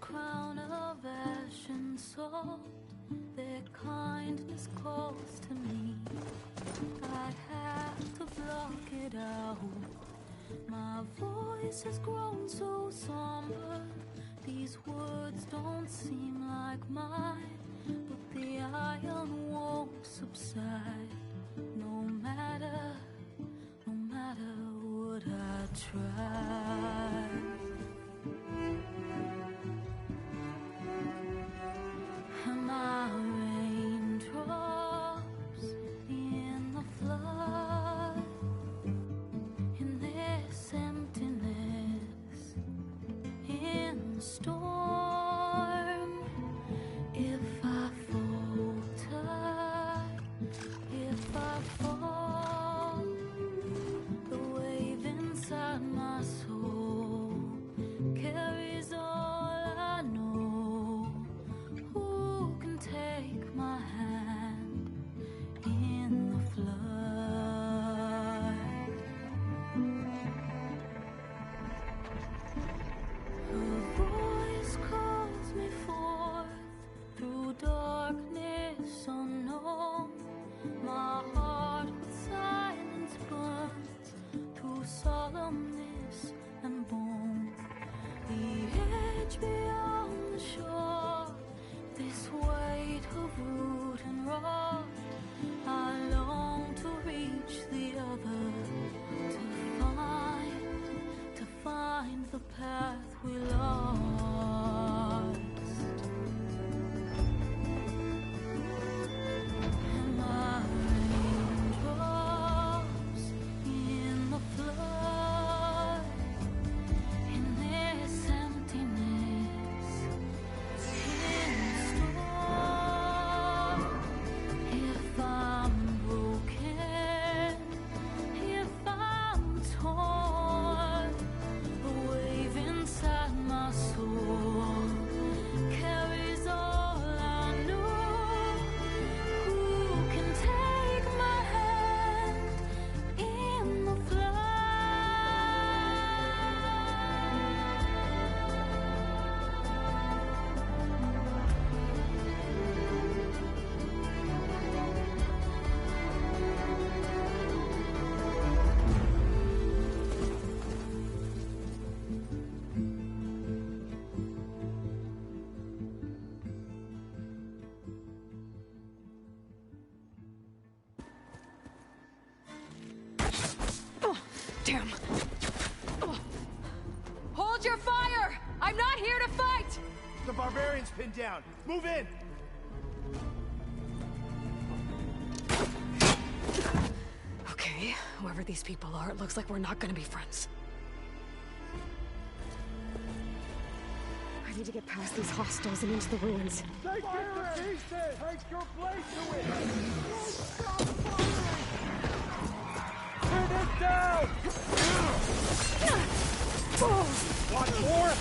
crown of ash and salt, their kindness calls to me. I have to block it out. My voice has grown so somber. These words don't seem like mine, but the iron won't subside. No matter what I try. My raindrops in the flood, in this emptiness, in the storm. If I falter, if I fall, the wave inside my soul carries all I know. Who can take my hand in the flood? Her voice calls me forth through darkness unknown. My heart with silence burns through solemnness and bone. The edge beyond the shore, this weight of root and rod, I long to reach the other, to find the path we lost. And my raindrops in the flood, in this emptiness, in the storm. If I'm broken, if I'm torn, the wave inside my soul carries all I know. Who can take my hand in the flood? Damn. Hold your fire! I'm not here to fight! The barbarian's pinned down. Move in! Okay, whoever these people are, it looks like we're not gonna be friends. I need to get past these hostiles and into the ruins. Take it to pieces! Take your blade to it! Stop firing! Pin it down! Want more?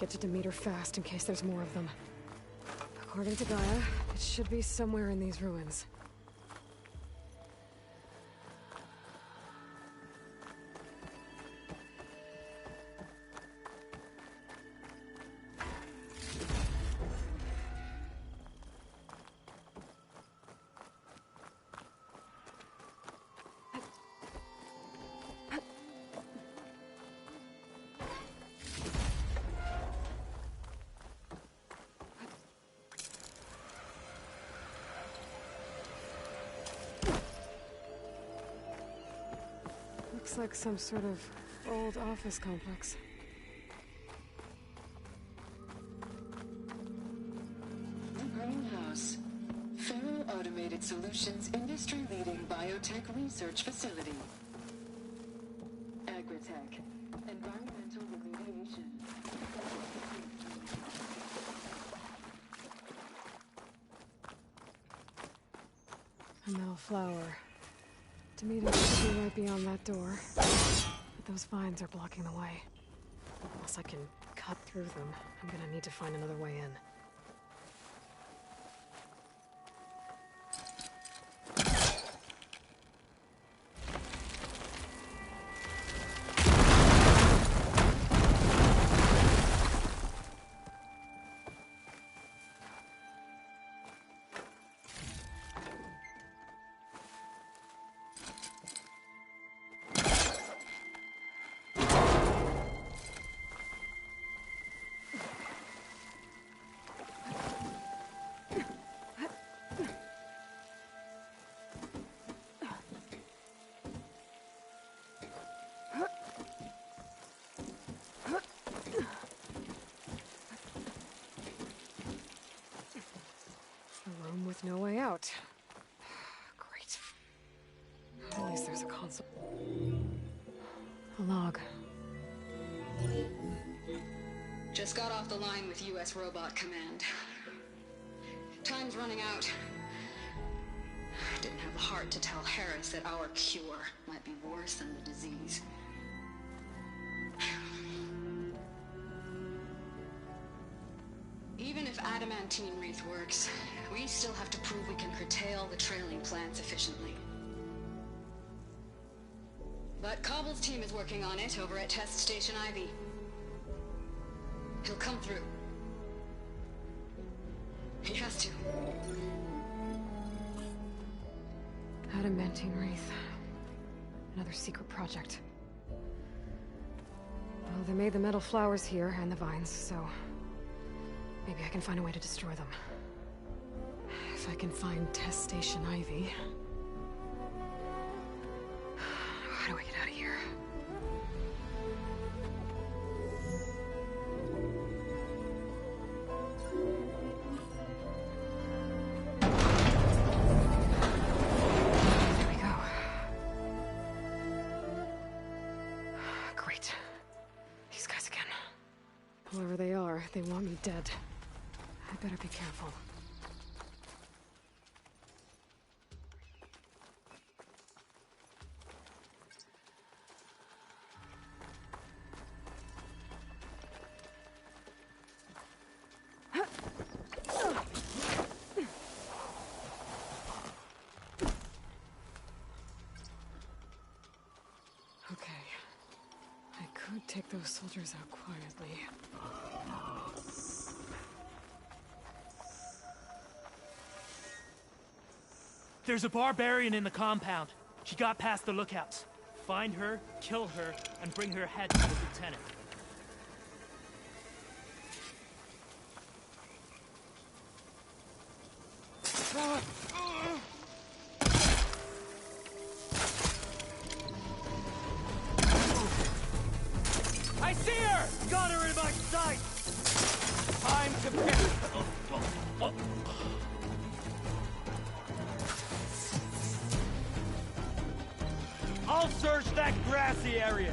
get to Demeter fast in case there's more of them. According to Gaia, it should be somewhere in these ruins. Looks like some sort of old office complex. The Greenhouse. Faro Automated Solutions industry-leading biotech research facility. Agritech. Environmental remediation. A metal flower. Demeter should be right beyond that door. But those vines are blocking the way. Unless I can cut through them, I'm gonna need to find another way in. A room with no way out. Great. At least there's a console. A log. Just got off the line with U.S. Robot Command. Time's running out. Didn't have the heart to tell Harris that our cure might be worse than the disease. Even if adamantine wreath works, we still have to prove we can curtail the trailing plants efficiently. But Cobble's team is working on it over at Test Station Ivy. He'll come through. He has to. Adamantine wreath. Another secret project. Well, they made the metal flowers here and the vines, so maybe I can find a way to destroy them. If I can find Test Station Ivy. How do I get out of here? There we go. Great. These guys again. Whoever they are, they want me dead. I better be careful. Okay. I could take those soldiers out quietly. There's a barbarian in the compound. She got past the lookouts. Find her, kill her, and bring her head to the lieutenant. I see her! Got her in my sight! Time to pick. I'll search that grassy area.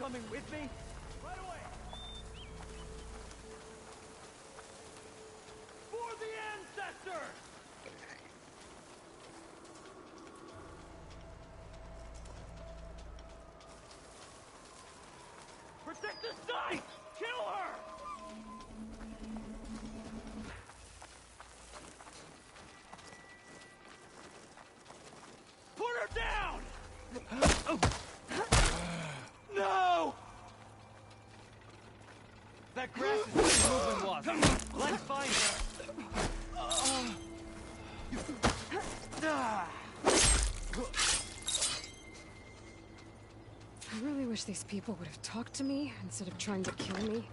coming with me? Right away! For the ancestors! Protect the site! Kill her! Put her down! No! That grass is where the movement was. Let's find her. I really wish these people would have talked to me instead of trying to kill me.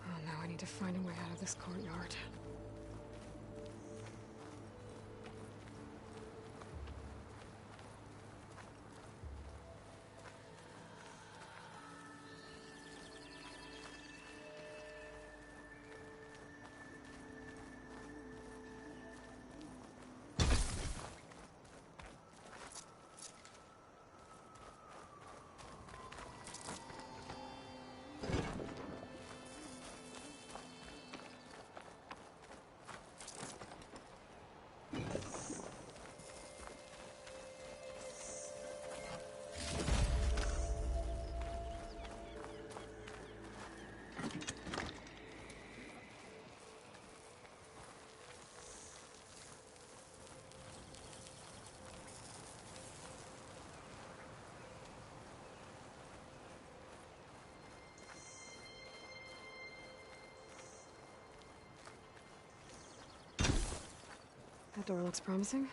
Oh no, I need to find a way out of this courtyard. That door looks promising.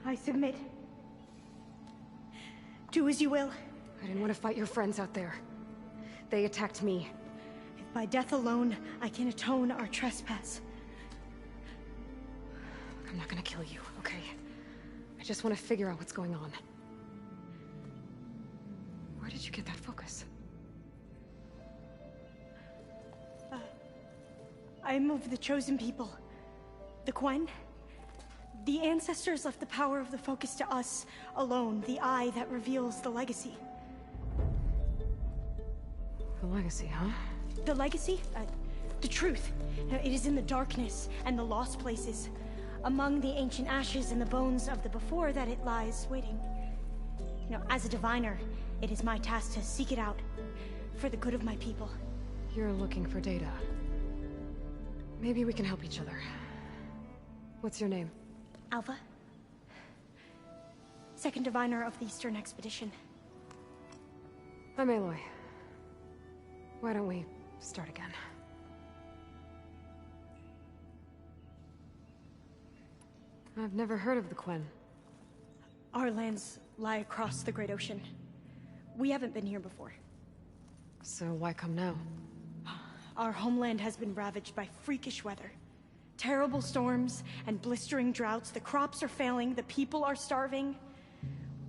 I submit. Do as you will. I didn't want to fight your friends out there. They attacked me. If by death alone I can atone our trespass. I'm not gonna kill you, okay? I just want to figure out what's going on. Where did you get that focus? I moved the chosen people. The Quen. The ancestors left the power of the focus to us alone, the eye that reveals the legacy. The legacy, huh? The legacy? The truth. It is in the darkness and the lost places. Among the ancient ashes and the bones of the before that it lies waiting. As a diviner, it is my task to seek it out. For the good of my people. You're looking for data. Maybe we can help each other. What's your name? Alva. Second diviner of the Eastern Expedition. I'm Aloy. Why don't we start again? I've never heard of the Quen. Our lands lie across the Great Ocean. We haven't been here before. So why come now? Our homeland has been ravaged by freakish weather. Terrible storms and blistering droughts. The crops are failing, the people are starving.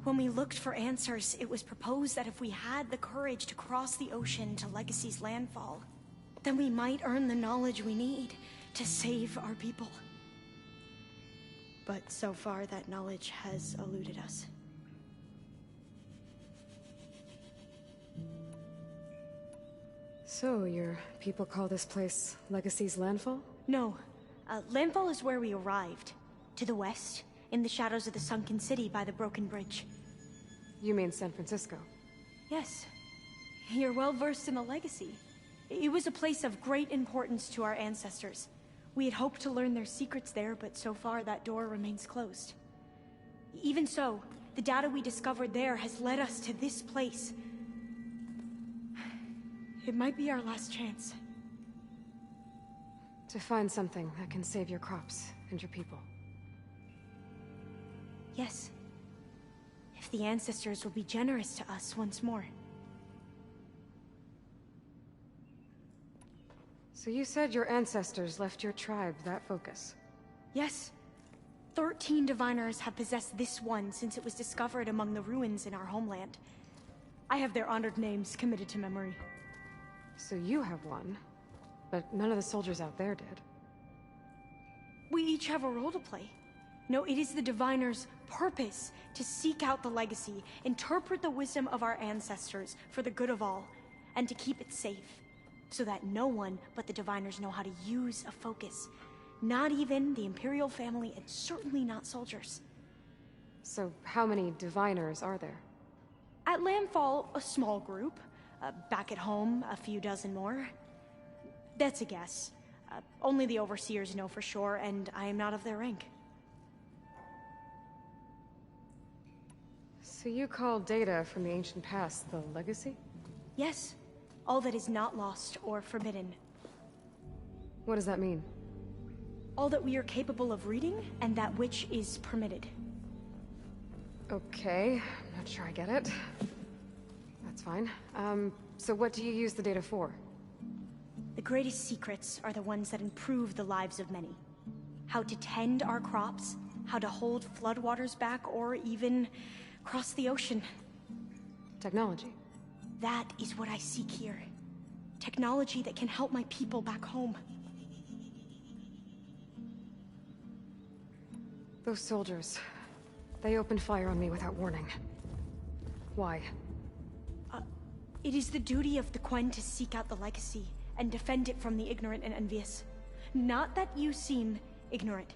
When we looked for answers, it was proposed that if we had the courage to cross the ocean to Legacy's landfall, then we might earn the knowledge we need to save our people. But so far, that knowledge has eluded us. So, your people call this place Legacy's landfall? No. Landfall is where we arrived. To the west, in the shadows of the sunken city by the broken bridge. You mean San Francisco? Yes. You're well versed in the Legacy. It was a place of great importance to our ancestors. We had hoped to learn their secrets there, but so far that door remains closed. Even so, the data we discovered there has led us to this place. It might be our last chance. To find something that can save your crops and your people. Yes. If the ancestors will be generous to us once more. So you said your ancestors left your tribe that focus? Yes. 13 diviners have possessed this one since it was discovered among the ruins in our homeland. I have their honored names committed to memory. So you have one, but none of the soldiers out there did. We each have a role to play. No, it is the diviner's purpose to seek out the legacy, interpret the wisdom of our ancestors for the good of all, and to keep it safe, so that no one but the diviners know how to use a focus. Not even the Imperial family, and certainly not soldiers. So how many diviners are there? At Landfall, a small group. Back at home, a few dozen more. That's a guess. Only the overseers know for sure, and I am not of their rank. So you call data from the ancient past the legacy? Yes. All that is not lost or forbidden. What does that mean? All that we are capable of reading, and that which is permitted. Okay, I'm not sure I get it. That's fine. So what do you use the data for? The greatest secrets are the ones that improve the lives of many. How to tend our crops, how to hold floodwaters back, or even cross the ocean. Technology. That is what I seek here. Technology that can help my people back home. Those soldiers, they opened fire on me without warning. Why? It is the duty of the Quen to seek out the legacy and defend it from the ignorant and envious. Not that you seem ignorant.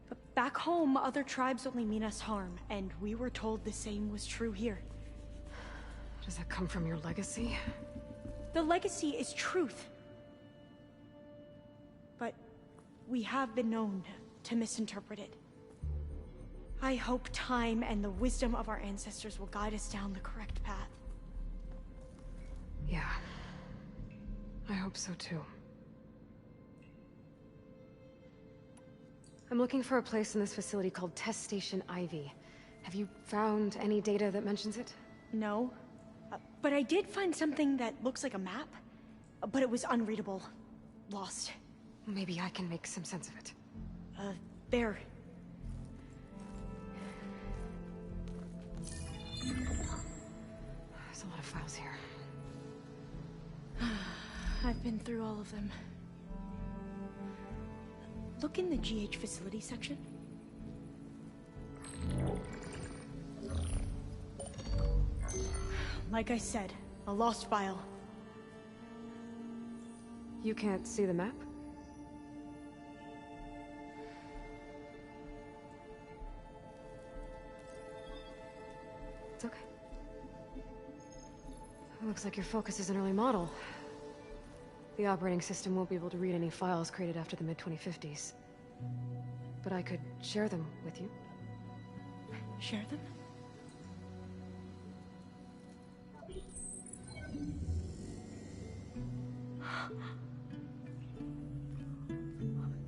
But back home, other tribes only mean us harm, and we were told the same was true here. Does that come from your legacy? The legacy is truth. But we have been known to misinterpret it. I hope time and the wisdom of our ancestors will guide us down the correct path. Yeah. I hope so too. I'm looking for a place in this facility called Test Station Ivy. Have you found any data that mentions it? No. But I did find something that looks like a map. But it was unreadable. Lost. Maybe I can make some sense of it. There. There's a lot of files here. I've been through all of them. Look in the GH facility section. Like I said, a lost file. You can't see the map? It's okay. It looks like your focus is an early model. The operating system won't be able to read any files created after the mid-2050s. But I could share them with you. Share them?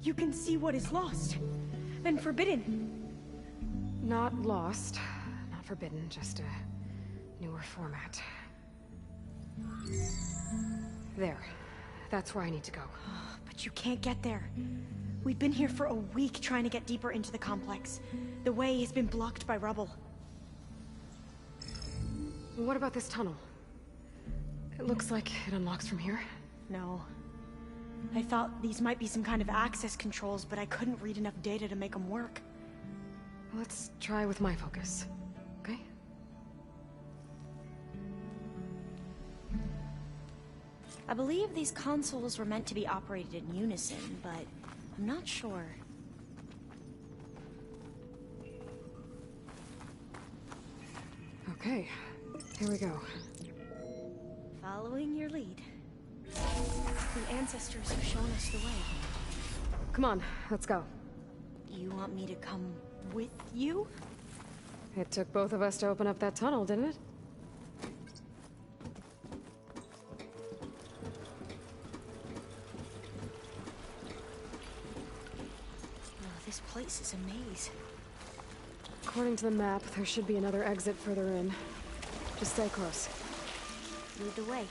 You can see what is lost and forbidden. Not lost, not forbidden, just a newer format. There. That's where I need to go. But you can't get there. We've been here for a week trying to get deeper into the complex. The way has been blocked by rubble. What about this tunnel? It looks like it unlocks from here. No. I thought these might be some kind of access controls, but I couldn't read enough data to make them work. Let's try with my focus, okay? I believe these consoles were meant to be operated in unison, but I'm not sure. Okay, here we go. Following your lead. The ancestors have shown us the way. Come on, let's go. You want me to come with you? It took both of us to open up that tunnel, didn't it? Oh, this place is a maze. According to the map, there should be another exit further in. Just stay close. Lead the way.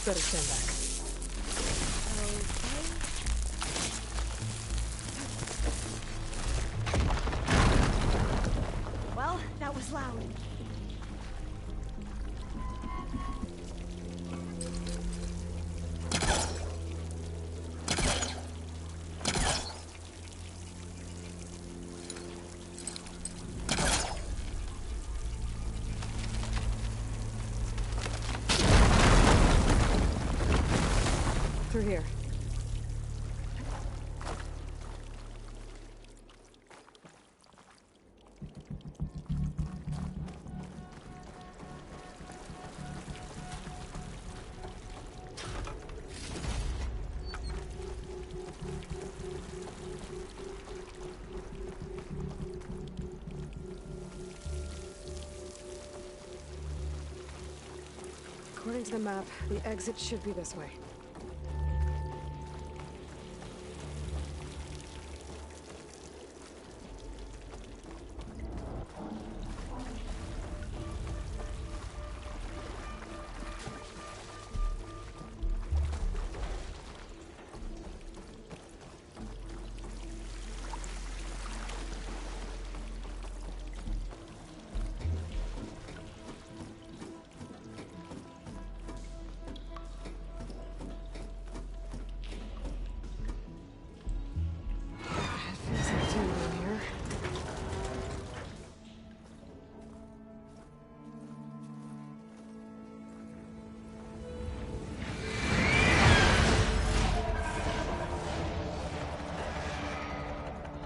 Better stand back. Well, that was loud. Through here. According to the map, the exit should be this way.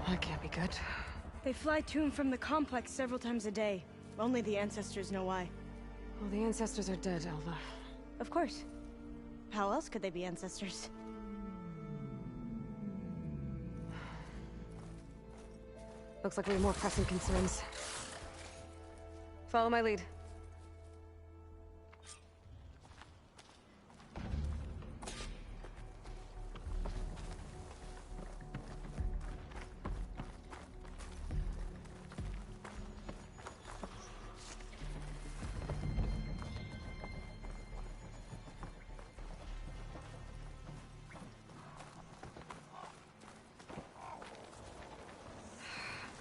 That can't be good. They fly to and from the complex several times a day. Only the ancestors know why. Well, the ancestors are dead, Alva. Of course. How else could they be ancestors? Looks like we have more pressing concerns. Follow my lead.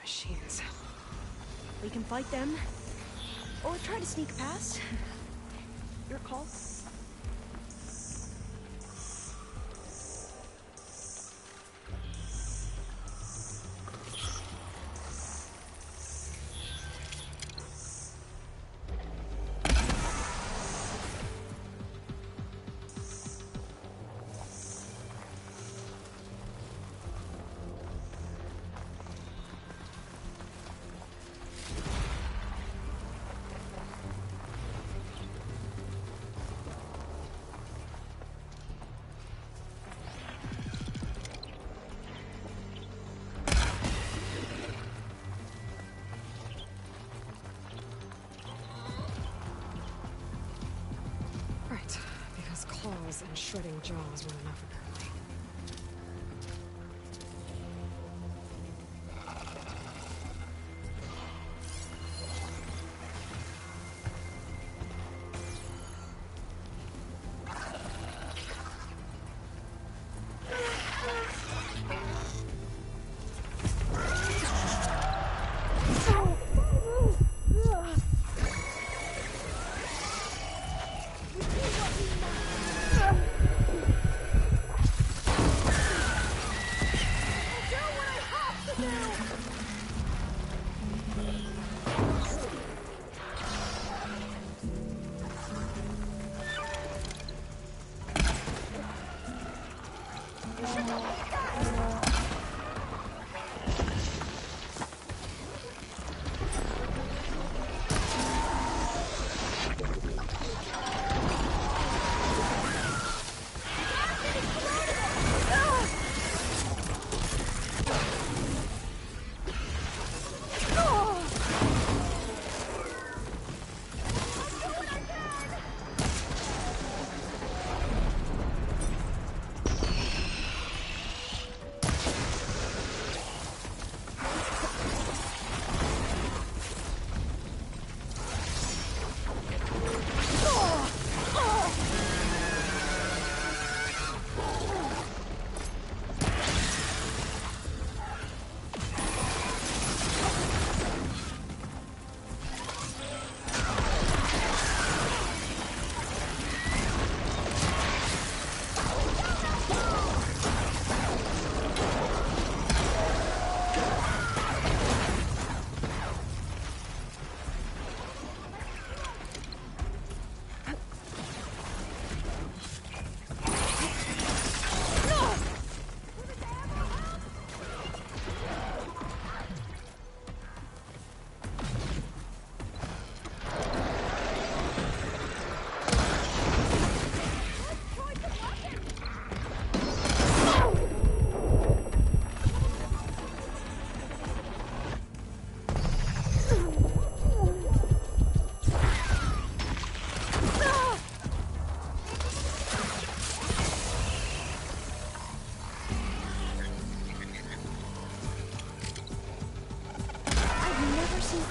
Machines. We can fight them, or try to sneak past. Your call. Right, because claws and shredding jaws were enough apparently.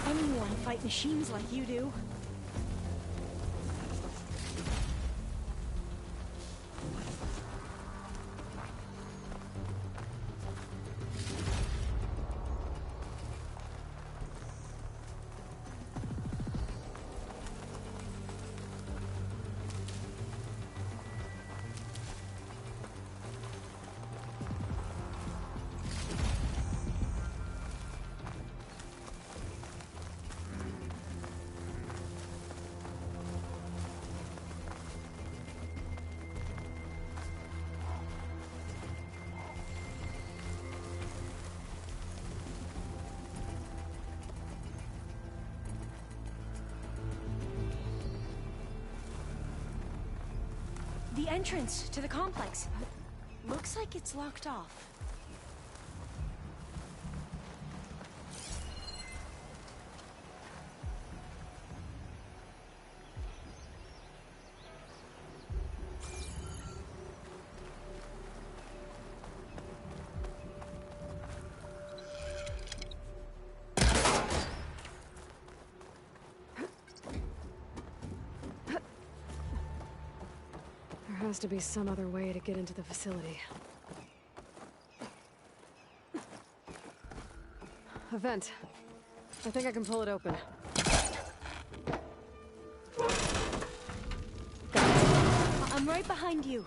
anyone fight machines like you do. The entrance to the complex. Looks like it's locked off. There has to be some other way to get into the facility. A vent. I think I can pull it open. I'm right behind you.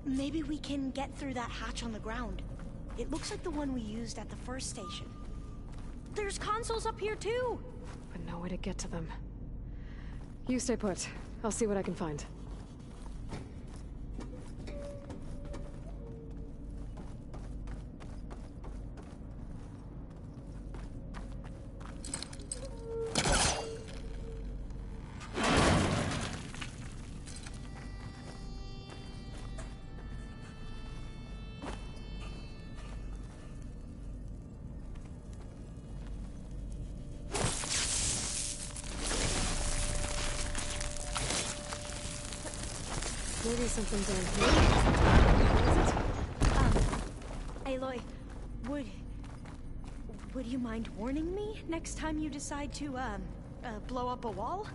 Maybe we can get through that hatch on the ground. It looks like the one we used at the first station. There's consoles up here too! But no way to get to them. You stay put. I'll see what I can find. Maybe something down here. Aloy, would you mind warning me next time you decide to, blow up a wall?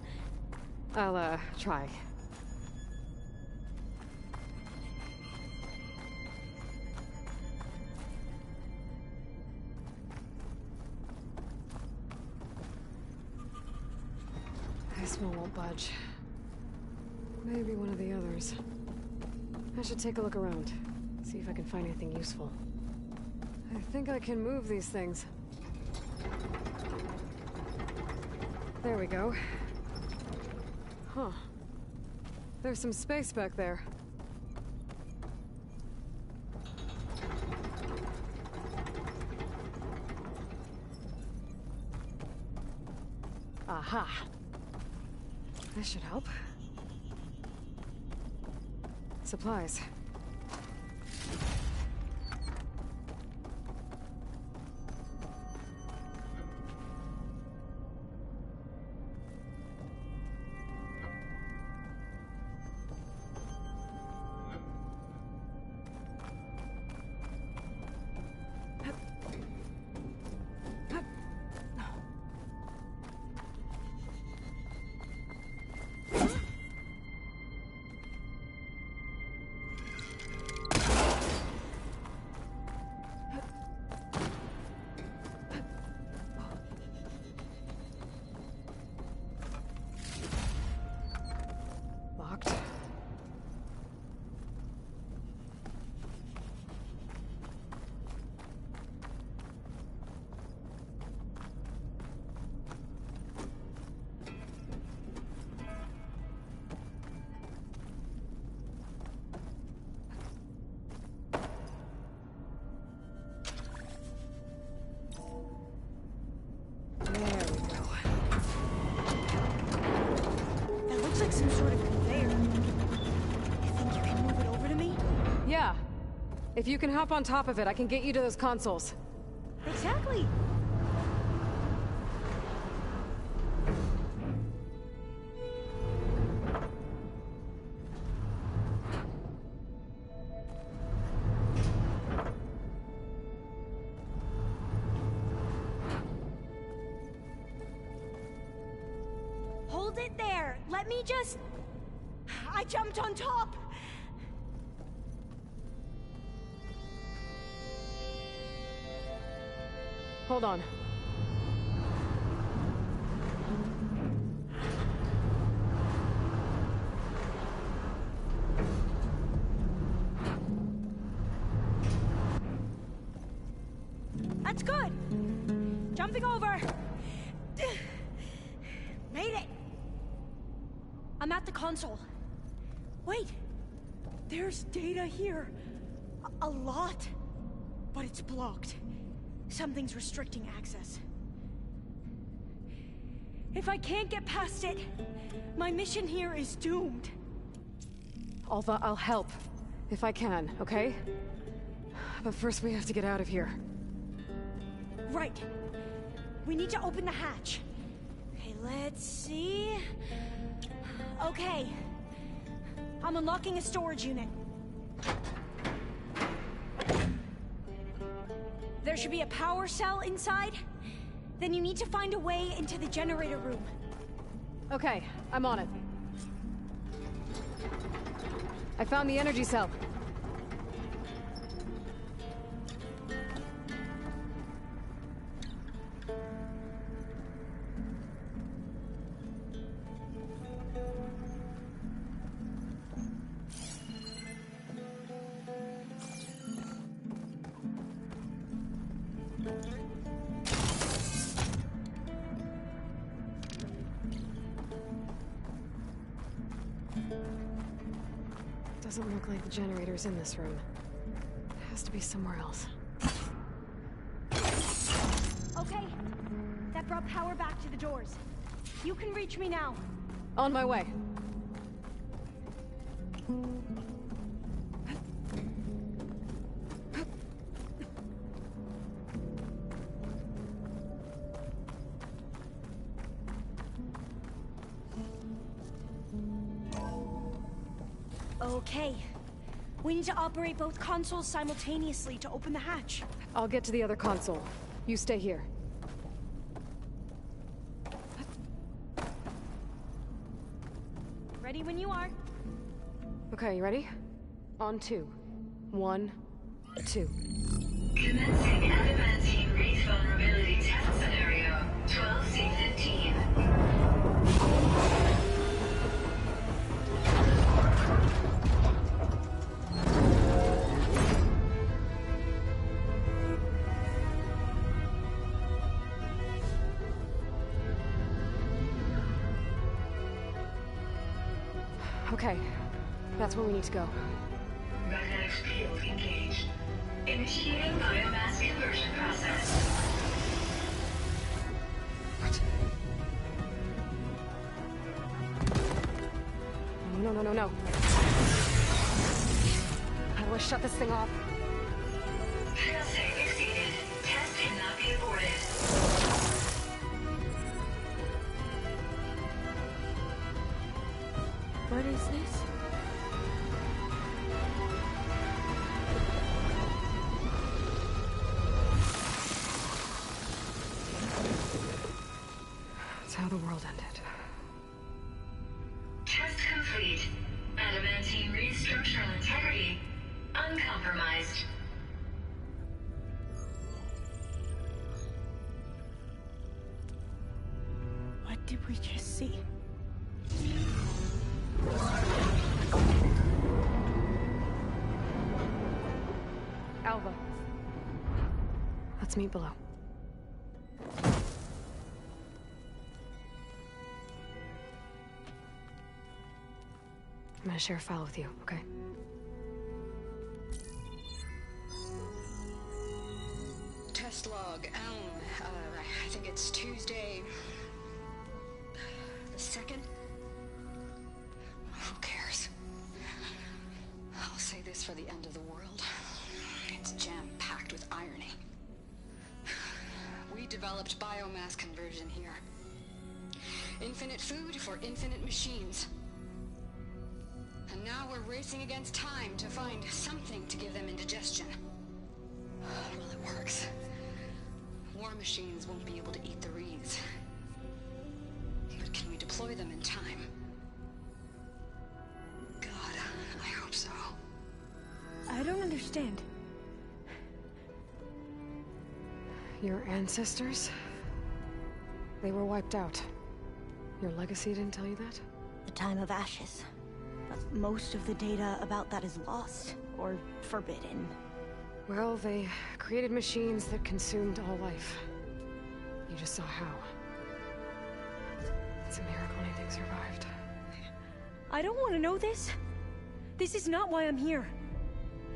I'll, try. This one won't budge. Maybe one of the others. I should take a look around. See if I can find anything useful. I think I can move these things. There we go. Huh. There's some space back there. Aha! This should help. Supplies. Locked. That looks like some sort of conveyor. You think you can move it over to me? Yeah. If you can hop on top of it, I can get you to those consoles. Exactly. Hold it there. Let me just... I jumped on top. Hold on. That's good. Jumping over. Made it. I'm at the console. Wait. There's data here. A lot. But it's blocked. Something's restricting access. If I can't get past it, my mission here is doomed. Alva, I'll help. If I can, okay? But first we have to get out of here. Right. We need to open the hatch. Okay, let's see... Okay. I'm unlocking a storage unit. There should be a power cell inside. Then you need to find a way into the generator room. Okay, I'm on it. I found the energy cell. Doesn't look like the generator's in this room. It has to be somewhere else. Okay. That brought power back to the doors. You can reach me now. On my way. Okay. We need to operate both consoles simultaneously to open the hatch. I'll get to the other console. You stay here. Ready when you are. Okay, you ready? On 2. 1, 2. Commencing adamantine wreath vulnerability test scenario 12C15. Okay, that's where we need to go. Magnetic field engaged. Initiating biomass conversion process. What? No, no, no, no. How do I shut this thing off? Failsafe exceeded. Test cannot be aborted. What is this? That's how the world ended. Test complete. Adamantine wreath structural integrity uncompromised. What did we just see? Alva. Let's meet below. I'm gonna share a file with you, okay? Test log, Elm. I think it's Tuesday... the 2nd? Who cares? I'll say this for the end of the world. developed biomass conversion here. Infinite food for infinite machines. And now we're racing against time to find something to give them indigestion. Well, it works. War machines won't be able to eat the Reeds. But can we deploy them in time? God, I hope so. I don't understand. Your ancestors? They were wiped out. Your legacy didn't tell you that? The time of ashes. But most of the data about that is lost, or forbidden. Well, they created machines that consumed all life. You just saw how. It's a miracle anything survived. I don't want to know this. This is not why I'm here.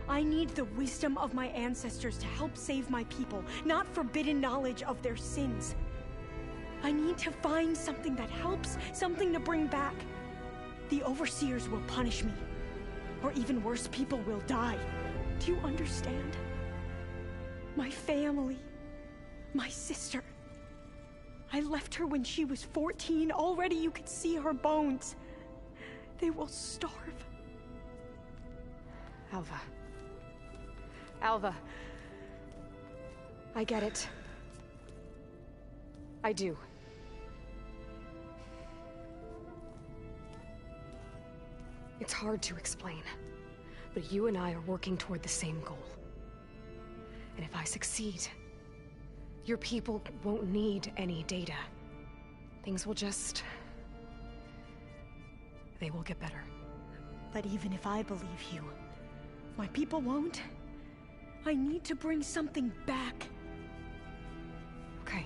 I need the wisdom of my ancestors to help save my people, not forbidden knowledge of their sins. I need to find something that helps, something to bring back. The Overseers will punish me. Or even worse, people will die. Do you understand? My family. My sister. I left her when she was 14. Already you could see her bones. They will starve. Alva. Alva. I get it. I do. It's hard to explain, but you and I are working toward the same goal. And if I succeed, your people won't need any data. Things will just... they will get better. But even if I believe you, my people won't. I need to bring something back. Okay.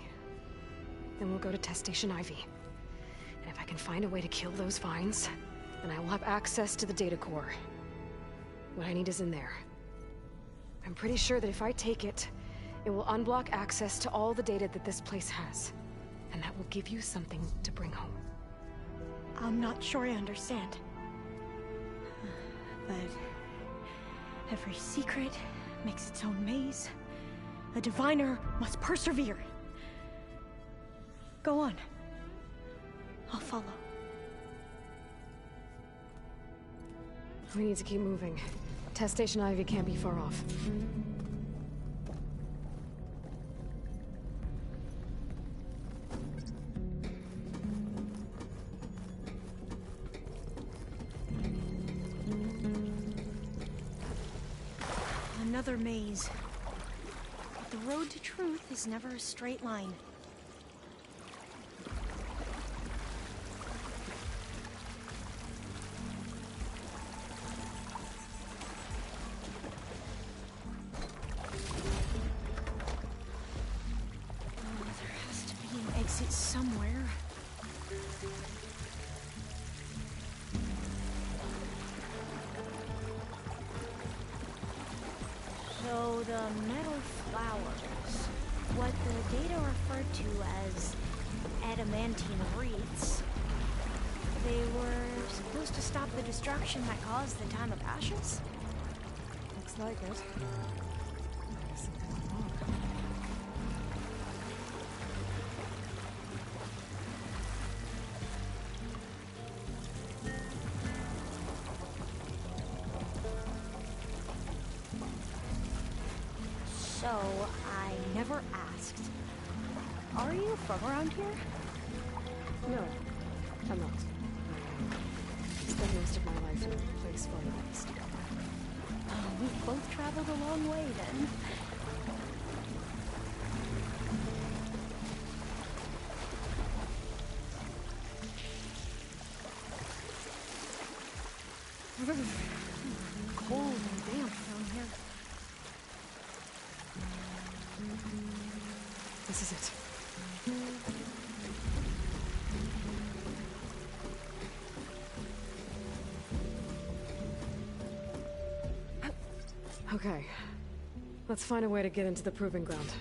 Then we'll go to Test Station Ivy. And if I can find a way to kill those vines, then I will have access to the data core. What I need is in there. I'm pretty sure that if I take it, it will unblock access to all the data that this place has. And that will give you something to bring home. I'm not sure I understand. But every secret makes its own maze. A diviner must persevere. Go on. I'll follow. We need to keep moving. Test Station Ivy can't be far off. Another maze. But the road to truth is never a straight line. Exit somewhere. So the metal flowers, what the data referred to as adamantine wreaths, they were supposed to stop the destruction that caused the time of ashes? Looks like it. So, I never asked. Are you from around here? No, I'm not. I spent most of my life in a place far west. We've both traveled a long way then. Cold and damp down here. This is it. Okay. Let's find a way to get into the proving ground.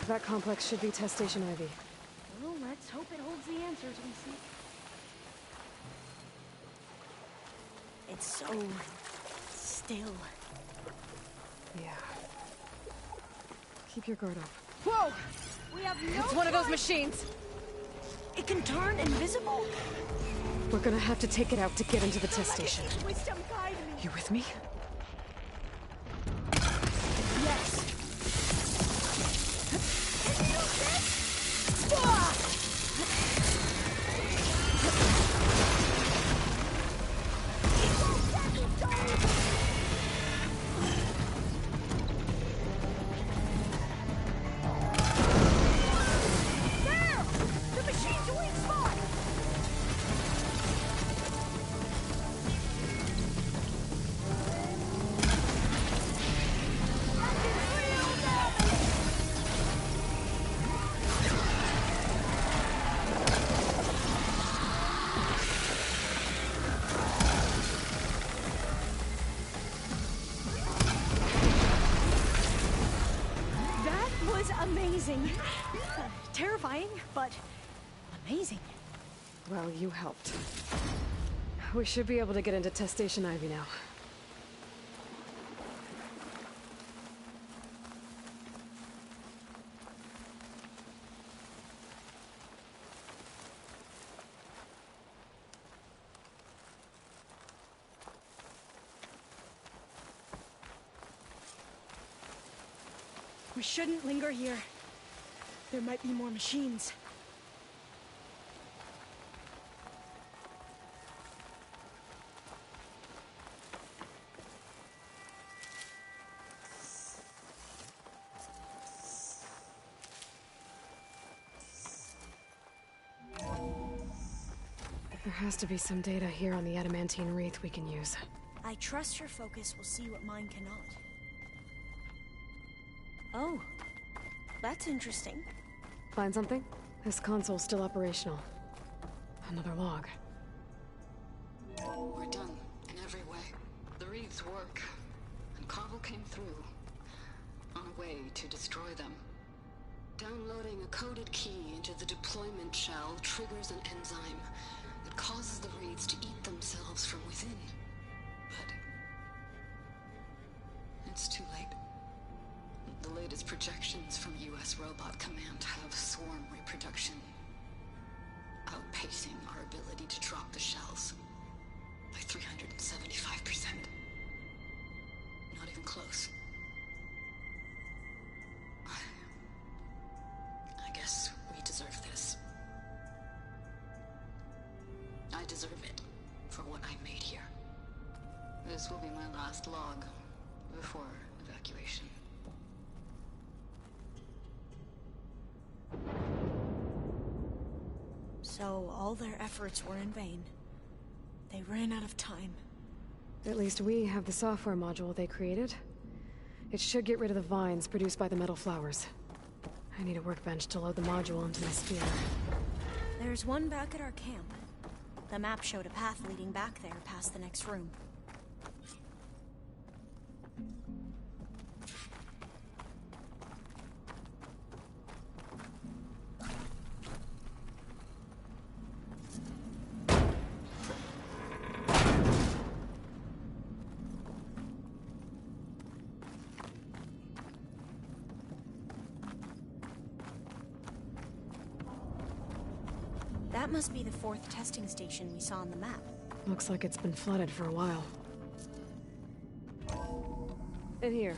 That complex should be Test Station Ivy. Well, let's hope it holds the answers we seek. It's so still. Yeah. Keep your guard up. Whoa! We have no It's one of those choice. machines! It can turn invisible. We're gonna have to take it out to get into the test station. Wisdom, guide me. You with me? Yes. Can you use this? Ah! Equal second stone. There! The machine's weak spot! That did real damage! That was amazing. Terrifying, but amazing. Well, you helped. We should be able to get into Test Station Ivy now. We shouldn't linger here. There might be more machines. There has to be some data here on the adamantine wreath we can use. I trust your focus will see what mine cannot. Oh, that's interesting. Find something? This console's still operational. Another log. We're done in every way. The wreaths work, and Carvel came through on a way to destroy them. Downloading a coded key into the deployment shell triggers an enzyme that causes the wreaths to eat themselves from within. But it's too late. The latest projections from U.S. Robot Command have swarm reproduction outpacing our ability to drop the shells by 375%. Not even close. I guess we deserve this. I deserve it for what I made here. This will be my last log before evacuation. So all their efforts were in vain. They ran out of time. At least we have the software module they created. It should get rid of the vines produced by the metal flowers. I need a workbench to load the module into my spear. There's one back at our camp. The map showed a path leading back there past the next room. That must be the 4th testing station we saw on the map. Looks like it's been flooded for a while. In here.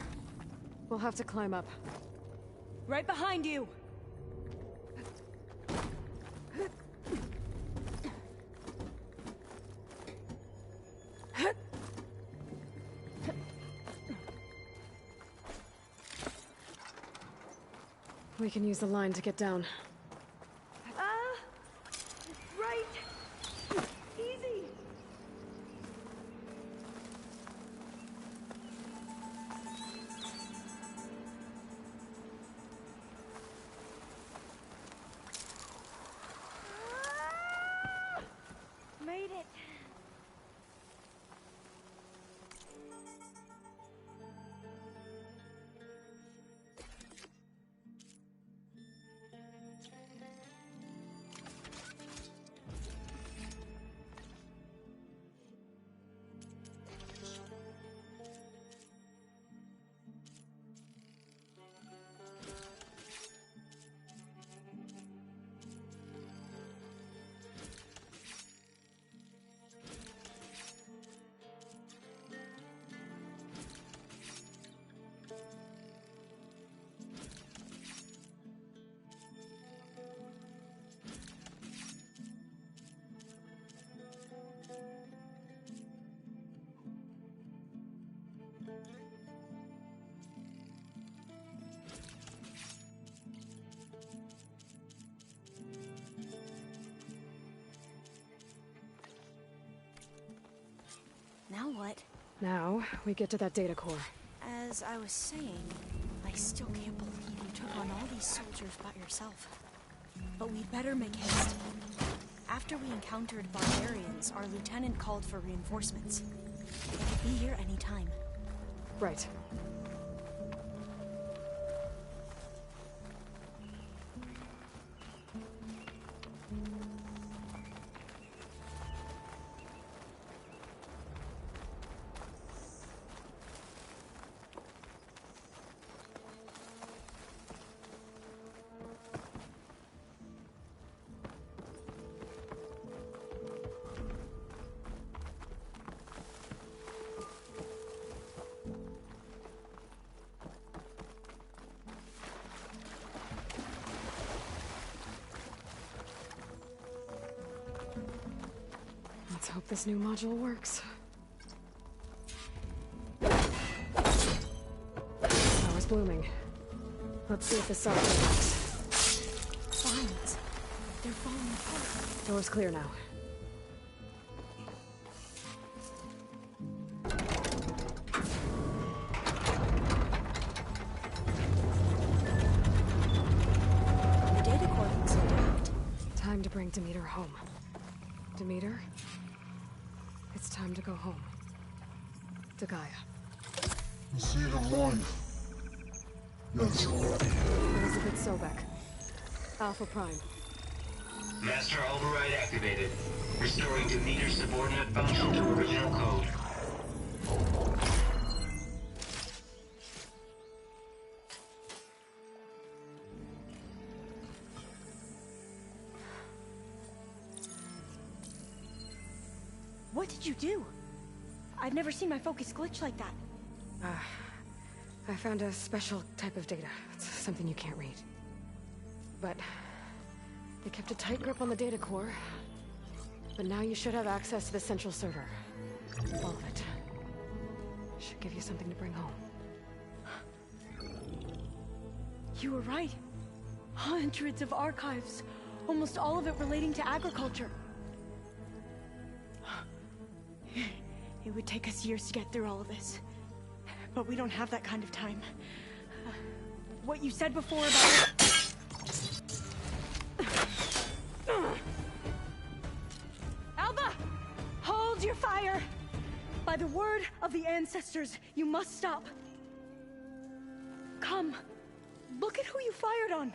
We'll have to climb up. Right behind you! We can use the line to get down. Right! Easy! Made it! Now what? Now, we get to that data core. As I was saying, I still can't believe you took on all these soldiers by yourself. But we'd better make haste. After we encountered barbarians, our lieutenant called for reinforcements. They could be here any time. Right. Let's hope this new module works. Power's blooming. Let's see if this software works. Vines. They're falling apart. Door's clear now. The data core looks intact. Time to bring Demeter home. Demeter? It's time to go home. To Gaia. The seed of life. Yes. Elizabeth Sobek. Alpha Prime. Master override activated. Restoring Demeter's subordinate function to original code. What did you do? I've never seen my focus glitch like that. I found a special type of data. It's something you can't read. But they kept a tight grip on the data core. But now you should have access to the central server. All of it. Should give you something to bring home. You were right. Hundreds of archives. Almost all of it relating to agriculture. It would take us years to get through all of this. But we don't have that kind of time. What you said before about... Alva! Hold your fire! By the word of the ancestors, you must stop. Come. Look at who you fired on.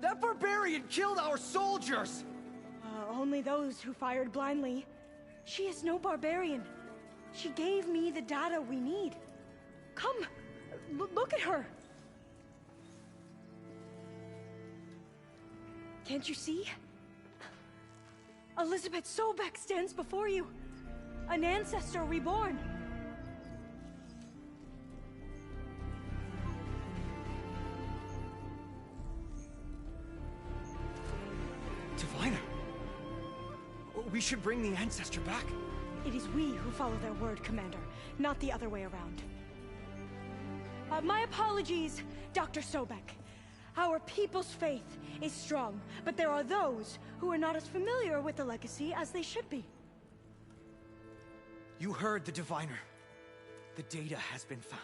That barbarian killed our soldiers! Only those who fired blindly. She is no barbarian. She gave me the data we need. Come, look at her. Can't you see? Elizabeth Sobek stands before you. An ancestor reborn. Diviner! We should bring the ancestor back. It is we who follow their word, Commander, not the other way around. My apologies, Dr. Sobek. Our people's faith is strong, but there are those who are not as familiar with the legacy as they should be. You heard the diviner. The data has been found.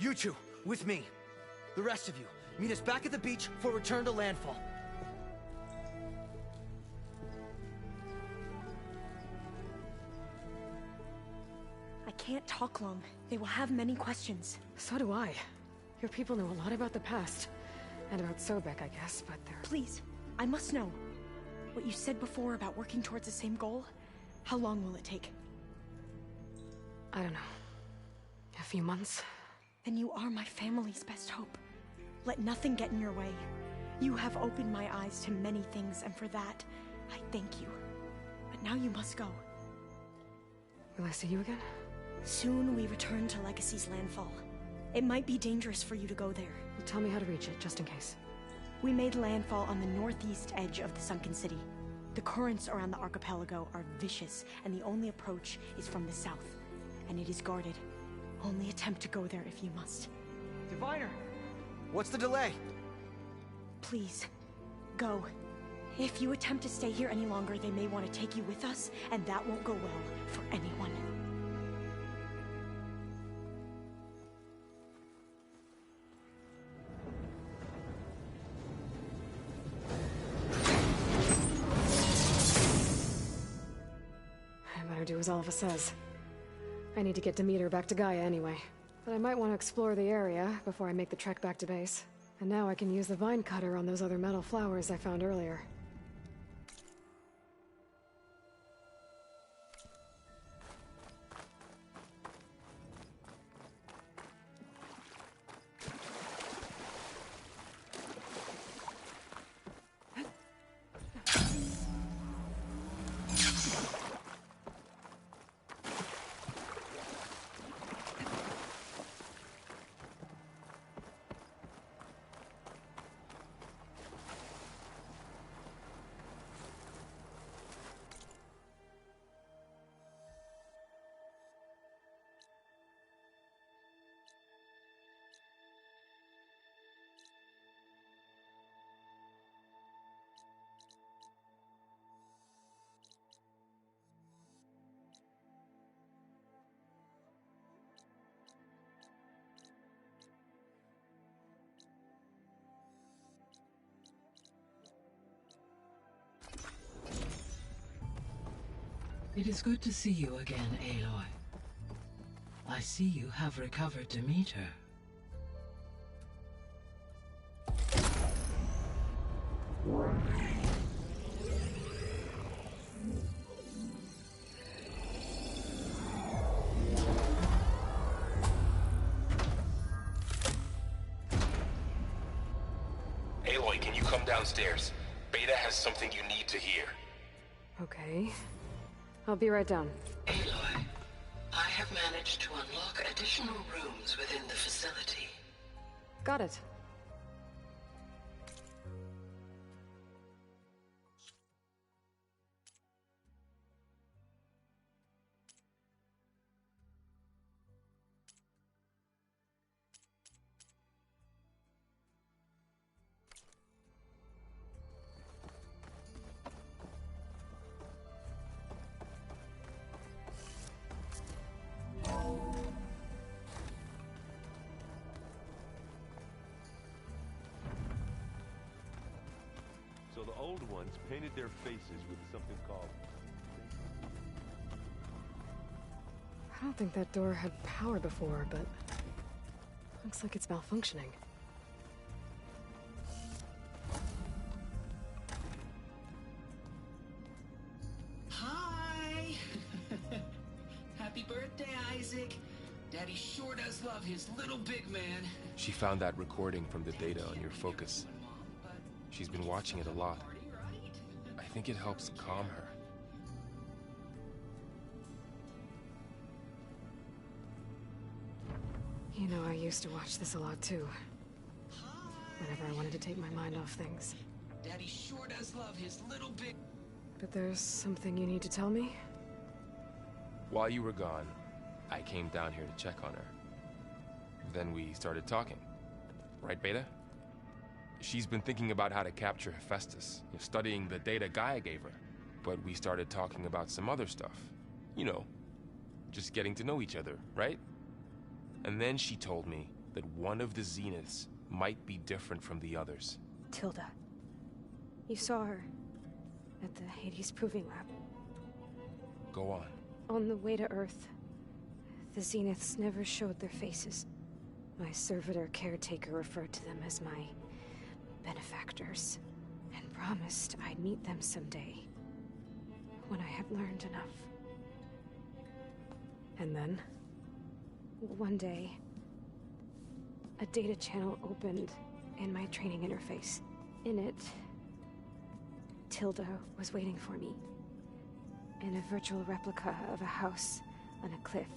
You two, with me. The rest of you, meet us back at the beach for return to landfall. I can't talk long. They will have many questions. So do I. Your people know a lot about the past. And about Sobek, I guess, but they're... Please, I must know. What you said before about working towards the same goal, how long will it take? I don't know. A few months? Then you are my family's best hope. Let nothing get in your way. You have opened my eyes to many things, and for that, I thank you. But now you must go. Will I see you again? Soon we return to Legacy's landfall. It might be dangerous for you to go there. Well, tell me how to reach it, just in case. We made landfall on the northeast edge of the sunken city. The currents around the archipelago are vicious, and the only approach is from the south. And it is guarded. Only attempt to go there if you must. Diviner! What's the delay? Please, go. If you attempt to stay here any longer, they may want to take you with us, and that won't go well for anyone. I better do as Alva says. I need to get Demeter back to Gaia anyway. But I might want to explore the area before I make the trek back to base. And now I can use the vine cutter on those other metal flowers I found earlier. It is good to see you again, Aloy. I see you have recovered Demeter. Aloy, can you come downstairs? Beta has something you need to hear. Okay. I'll be right down. Aloy, I have managed to unlock additional rooms within the facility. Got it. So the old ones painted their faces with something called... I don't think that door had power before, but... looks like it's malfunctioning. Hi! Happy birthday, Isaac! Daddy sure does love his little big man. She found that recording from the data on your focus. She's been watching it a lot. I think it helps calm her. You know, I used to watch this a lot too. Whenever I wanted to take my mind off things. Daddy sure does love his little big... But there's something you need to tell me? While you were gone, I came down here to check on her. Then we started talking. Right, Beta? She's been thinking about how to capture Hephaestus, studying the data Gaia gave her. But we started talking about some other stuff. You know, just getting to know each other, right? And then she told me that one of the Zeniths might be different from the others. Tilda. You saw her at the Hades Proving Lab. Go on. On the way to Earth, the Zeniths never showed their faces. My servitor caretaker referred to them as my benefactors, and promised I'd meet them someday, when I had learned enough. And then? One day, a data channel opened in my training interface. In it, Tilda was waiting for me, in a virtual replica of a house on a cliff,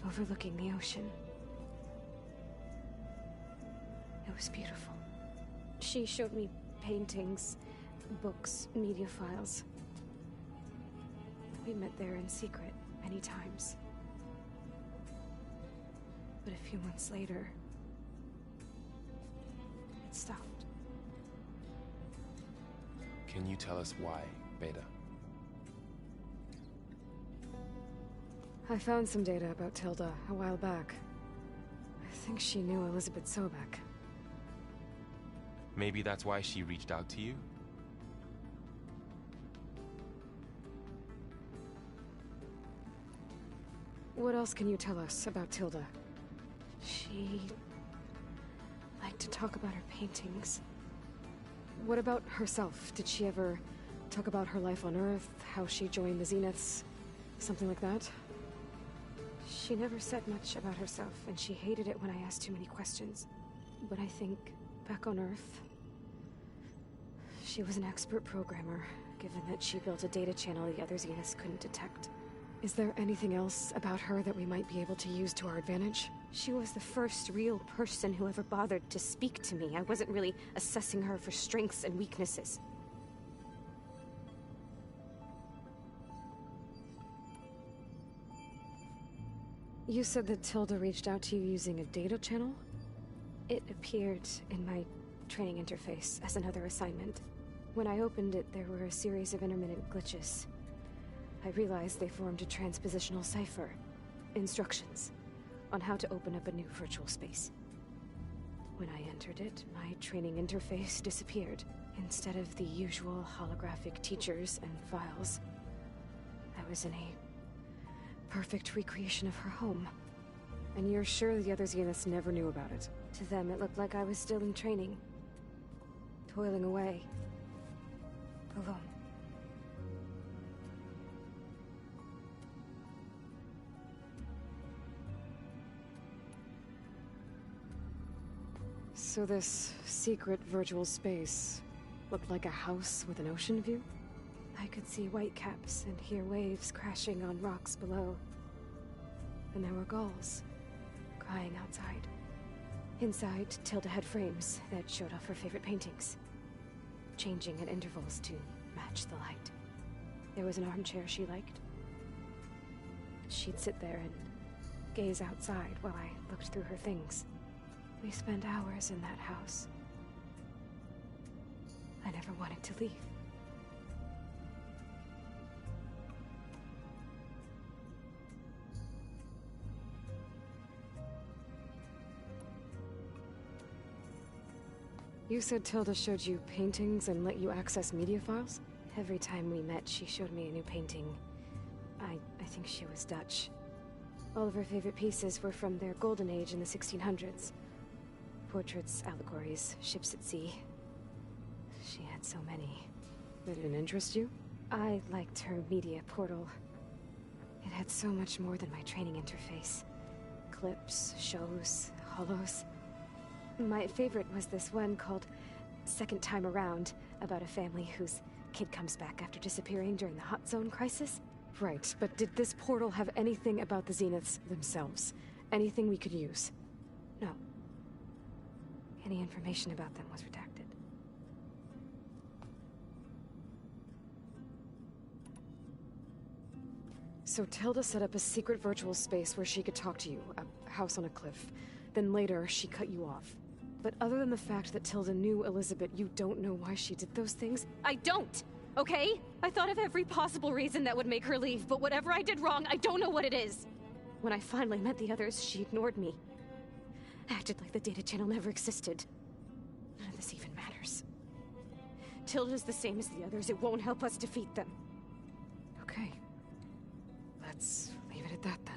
overlooking the ocean. It was beautiful. She showed me paintings, books, media files. We met there in secret many times. But a few months later, it stopped. Can you tell us why, Beta? I found some data about Tilda a while back. I think she knew Elizabeth Sobek. Maybe that's why she reached out to you? What else can you tell us about Tilda? She liked to talk about her paintings. What about herself? Did she ever talk about her life on Earth, how she joined the Zeniths, something like that? She never said much about herself, and she hated it when I asked too many questions. But I think, back on Earth, she was an expert programmer, given that she built a data channel the other Zeniths couldn't detect. Is there anything else about her that we might be able to use to our advantage? She was the first real person who ever bothered to speak to me. I wasn't really assessing her for strengths and weaknesses. You said that Tilda reached out to you using a data channel? It appeared in my training interface as another assignment. When I opened it, there were a series of intermittent glitches. I realized they formed a transpositional cipher. Instructions on how to open up a new virtual space. When I entered it, my training interface disappeared. Instead of the usual holographic teachers and files, I was in a perfect recreation of her home. And you're sure the other Zeniths never knew about it? To them, it looked like I was still in training. Toiling away. Alone. So this secret virtual space looked like a house with an ocean view? I could see whitecaps and hear waves crashing on rocks below. And there were gulls crying outside. Inside, Tilda had frames that showed off her favorite paintings, changing at intervals to match the light. There was an armchair she liked. She'd sit there and gaze outside while I looked through her things. We spent hours in that house. I never wanted to leave. You said Tilda showed you paintings and let you access media files? Every time we met, she showed me a new painting. I think she was Dutch. All of her favorite pieces were from their golden age in the 1600s. Portraits, allegories, ships at sea. She had so many. Did it interest you? I liked her media portal. It had so much more than my training interface. Clips, shows, holos. My favorite was this one called Second Time Around, about a family whose kid comes back after disappearing during the Hot Zone crisis. Right, but did this portal have anything about the Zeniths themselves? Anything we could use? No. Any information about them was redacted. So Tilda set up a secret virtual space where she could talk to you, a house on a cliff. Then later, she cut you off. But other than the fact that Tilda knew Elizabeth, you don't know why she did those things? I don't! Okay? I thought of every possible reason that would make her leave, but whatever I did wrong, I don't know what it is! When I finally met the others, she ignored me. Acted like the data channel never existed. None of this even matters. Tilda's the same as the others. It won't help us defeat them. Okay. Let's leave it at that then.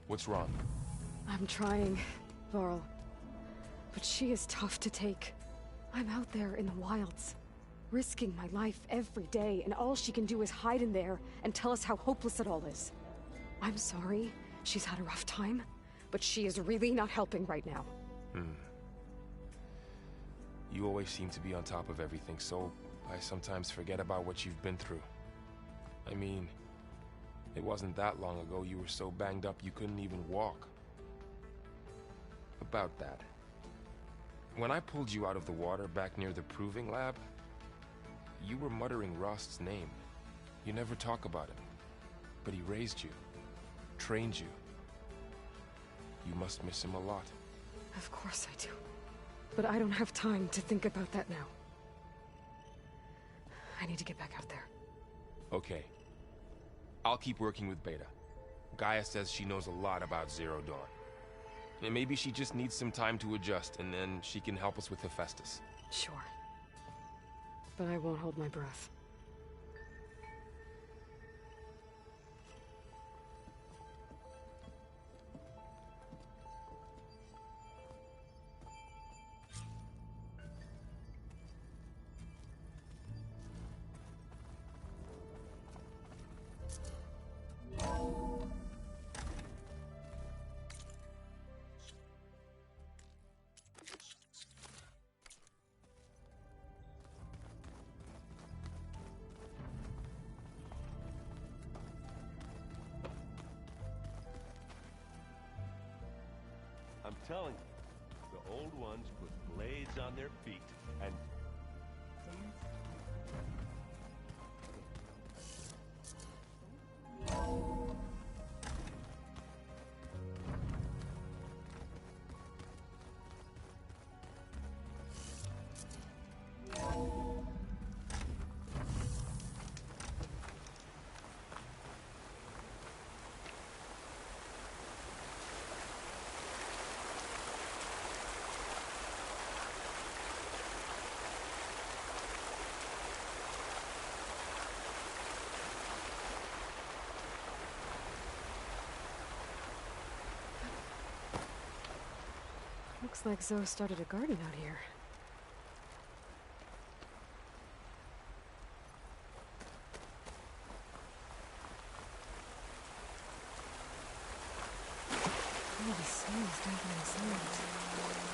What's wrong? I'm trying, Varl. But she is tough to take. I'm out there in the wilds, risking my life every day, and all she can do is hide in there and tell us how hopeless it all is. I'm sorry, she's had a rough time, but she is really not helping right now. You always seem to be on top of everything, so I sometimes forget about what you've been through. I mean, it wasn't that long ago you were so banged up you couldn't even walk. About that. When I pulled you out of the water back near the proving lab, you were muttering Rost's name. You never talk about him. But he raised you, trained you. You must miss him a lot. Of course I do. But I don't have time to think about that now. I need to get back out there. Okay. I'll keep working with Beta. Gaia says she knows a lot about Zero Dawn. And maybe she just needs some time to adjust, and then she can help us with Hephaestus. Sure. But I won't hold my breath. I'm telling you, the old ones put blades on their feet and... Looks like Zoe started a garden out here. Oh, the snow is definitely inside.